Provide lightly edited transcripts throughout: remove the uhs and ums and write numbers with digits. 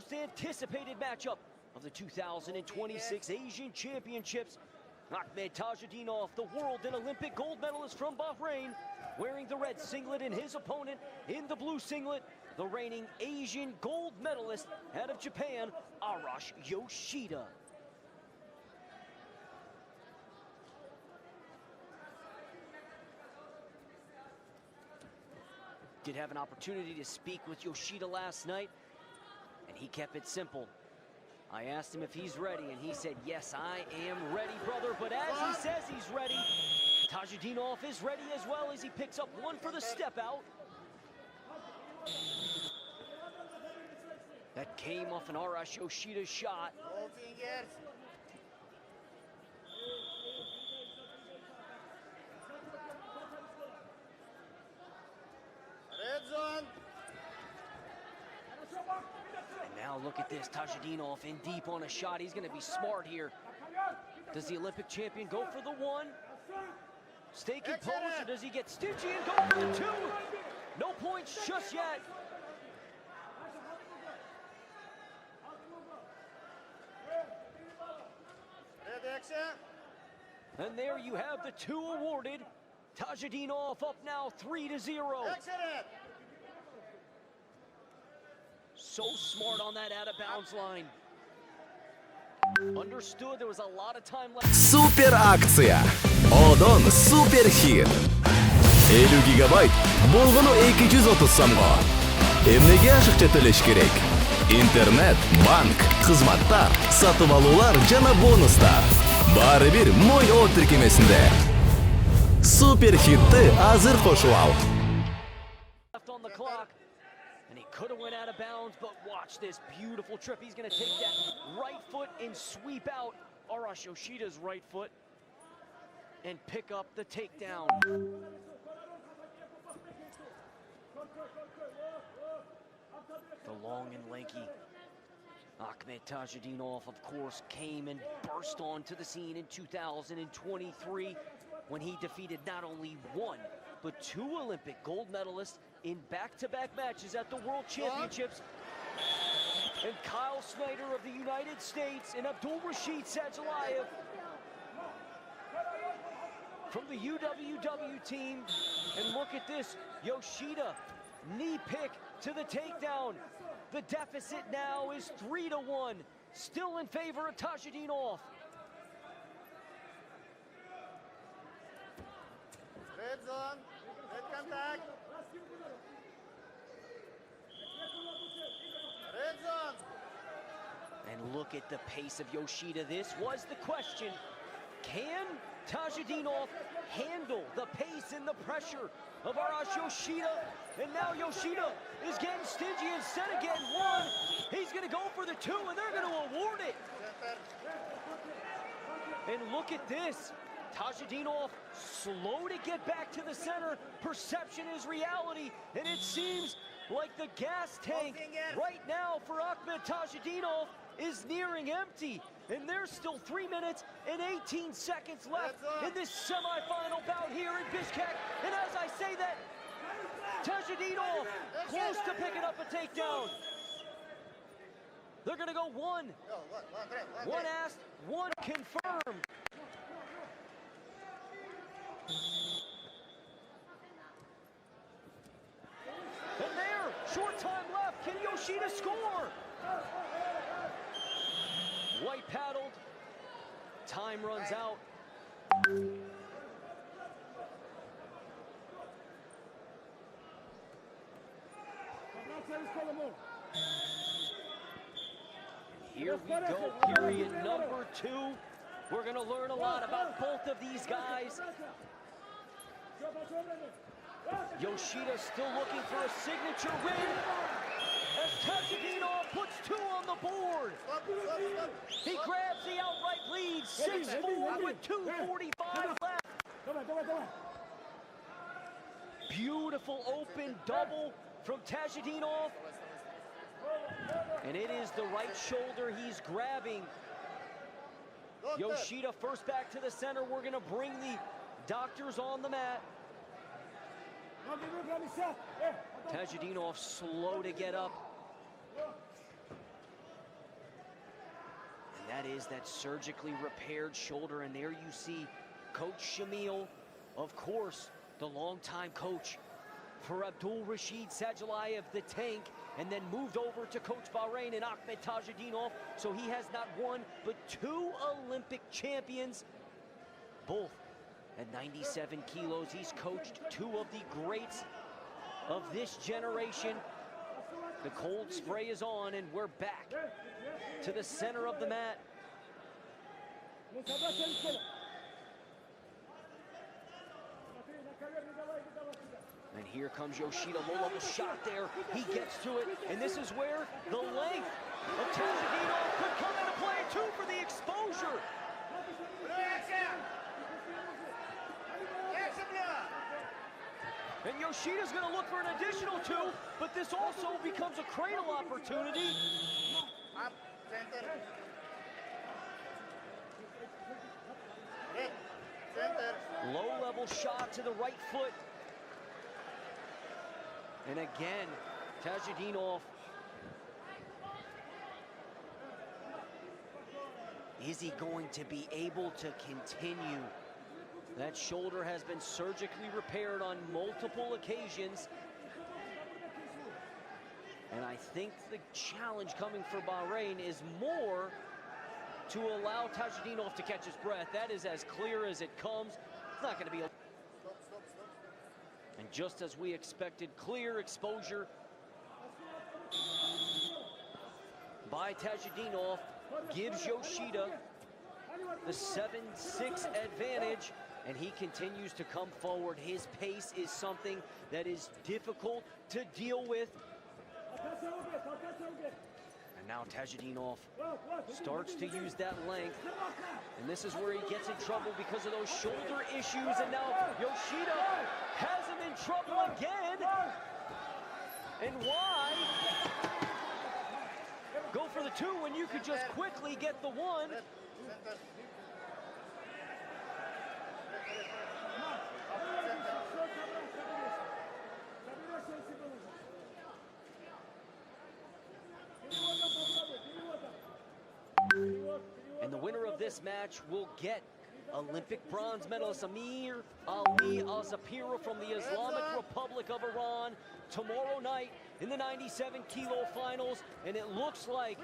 most anticipated matchup of the 2026 Asian Championships. Ahmed Tajudinov, the world and Olympic gold medalist from Bahrain, wearing the red singlet, and his opponent in the blue singlet, the reigning Asian gold medalist out of Japan, Arash Yoshida. Did have an opportunity to speak with Yoshida last night, and he kept it simple. I asked him if he's ready, and he said, yes, I am ready, brother. But as he says he's ready, Tajudinov is ready as well as he picks up one for the step out. That came off an Arash Yoshida shot. And now look at this, Tajudinov in deep on a shot. He's going to be smart here. Does the Olympic champion go for the one? Stay composed, or does he get stingy and go for the two? No points just yet. And there you have the two awarded. Tajudinov up now 3-0. So smart on that out-of-bounds line. Understood there was a lot of time left. Супер акция. Одон супер хит. 50 гигабайт болгону 230 сомго. Эмнеге ашыкча төлөш керек? Интернет, банк, кызматтар, сатып алуулар жана бонустар. Баары бир Мой О тиркемесинде. Супер хитти азыр кошуп ал. And he could have went out of bounds, but watch this beautiful trip. He's going to take that right foot and sweep out Arash Yoshida's right foot and pick up the takedown. The long and lanky Ahmed Tajudinov, of course, came and burst onto the scene in 2023 when he defeated not only one, but two Olympic gold medalists in back-to-back matches at the World Championships. And Kyle Snyder of the United States and Abdulrashid Sajalayev from the UWW team. And look at this, Yoshida, knee pick to the takedown. The deficit now is 3-1, still in favor of Tajudinov. Red zone, red contact. Red zone. And look at the pace of Yoshida. This was the question. Can Tajudinov handle the pace and the pressure of Arash Yoshida? And now Yoshida is getting stingy instead of getting one. He's going to go for the two, and they're going to award it. And look at this. Tajudinov slow to get back to the center. Perception is reality, and it seems like the gas tank right now for Ahmed Tajudinov is nearing empty. And there's still 3 minutes and 18 seconds left in this semifinal bout here in Bishkek. And as I say that, Tajudinov close to picking up a takedown. They're gonna go one. One asked, one confirmed. And there, short time left. Can Yoshida score? White paddled. Time runs out. Here we go, period number 2. We're going to learn a lot about both of these guys. Yoshida still looking for a signature win as Tajudinov puts 2 on the board. He grabs the outright lead, 6-4 with 2:45 left. Beautiful open double from Tajudinov. And it is the right shoulder he's grabbing. Yoshida first back to the center. We're going to bring the doctors on the mat. Tajudinov slow to get up. that is that surgically repaired shoulder. And there you see Coach Shamil, of course, the longtime coach for Abdul Rashid Sajalayev, the Tank, and then moved over to coach Bahrain and Ahmed Tажудинов. So he has not one, but 2 Olympic champions, both at 97 kilos. He's coached 2 of the greats of this generation. The cold spray is on, and we're back to the center of the mat. And here comes Yoshida, low-level shot there. He gets to it, and this is where the length of Tажудинов could come into play, too, for the exposure. And Yoshida's going to look for an additional 2, but this also becomes a cradle opportunity. Up, center. Red, center. Low-level shot to the right foot. And again, Tажудинов. Is he going to be able to continue? That shoulder has been surgically repaired on multiple occasions. And I think the challenge coming for Bahrain is more to allow Tажудинов to catch his breath. That is as clear as it comes. It's not going to be a... And just as we expected, clear exposure by Tажудинов gives Yoshida the 7-6 advantage, and he continues to come forward. His pace is something that is difficult to deal with. And now Tажудинов starts to use that length, and this is where he gets in trouble because of those shoulder issues. And now Yoshida has him in trouble again. And why go for the 2 when you could just quickly get the 1? Center. And the winner of this match will get Olympic bronze medalist Amir Ali Al-Zapira from the Islamic Republic of Iran tomorrow night in the 97-kilo finals. And it looks like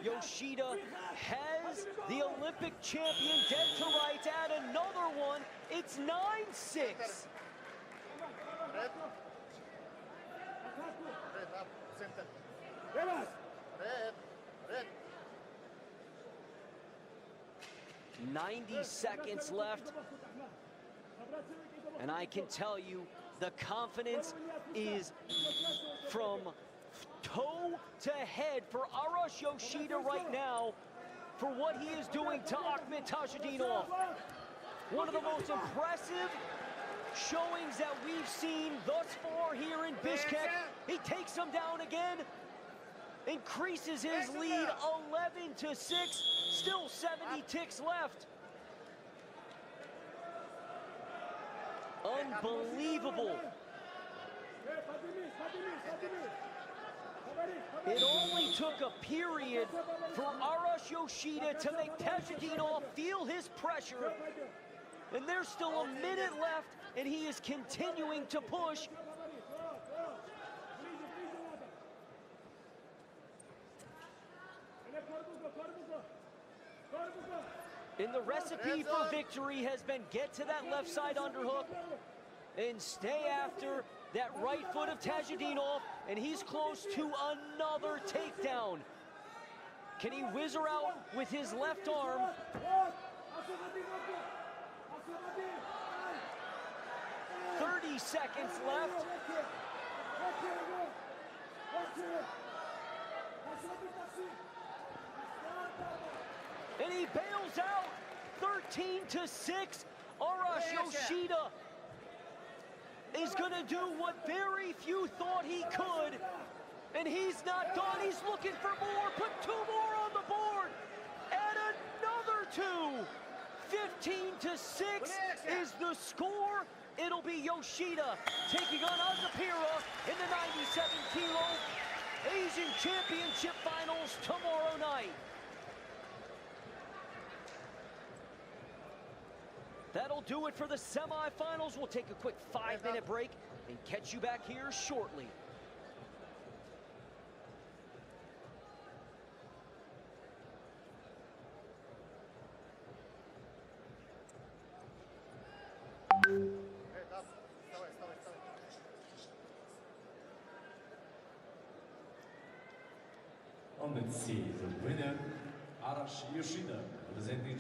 Yoshida has the Olympic champion dead to rights. Add another one. It's 9-6. Red. Red, up, center. Red. Red. 90 seconds left, and I can tell you the confidence is from toe to head for Arash Yoshida right now for what he is doing to Ahmed Tажудинов. One of the most impressive showings that we've seen thus far here in Bishkek. He takes him down again, increases his lead 11-6, still 70 ticks left. Unbelievable. It only took a period for Arash Yoshida to make Tажудинов feel his pressure. And there's still a minute left, and he is continuing to push. And the recipe for victory has been get to that left side underhook and stay after that right foot of Tажудинов, and he's close to another takedown. Can he whiz her out with his left arm? 30 seconds left. And he bails out 13-6. Arash Yoshida is gonna do what very few thought he could. And he's not done, he's looking for more. Put 2 more on the board. And another 2. 15-6 is the score. It'll be Yoshida taking on Al-Zapira in the 97-kilo Asian Championship Finals tomorrow night. That'll do it for the semifinals. We'll take a quick 5-minute break and catch you back here shortly. Head up. Вставай, вставай, вставай. On the sea, the winner, Arash Yoshida, representing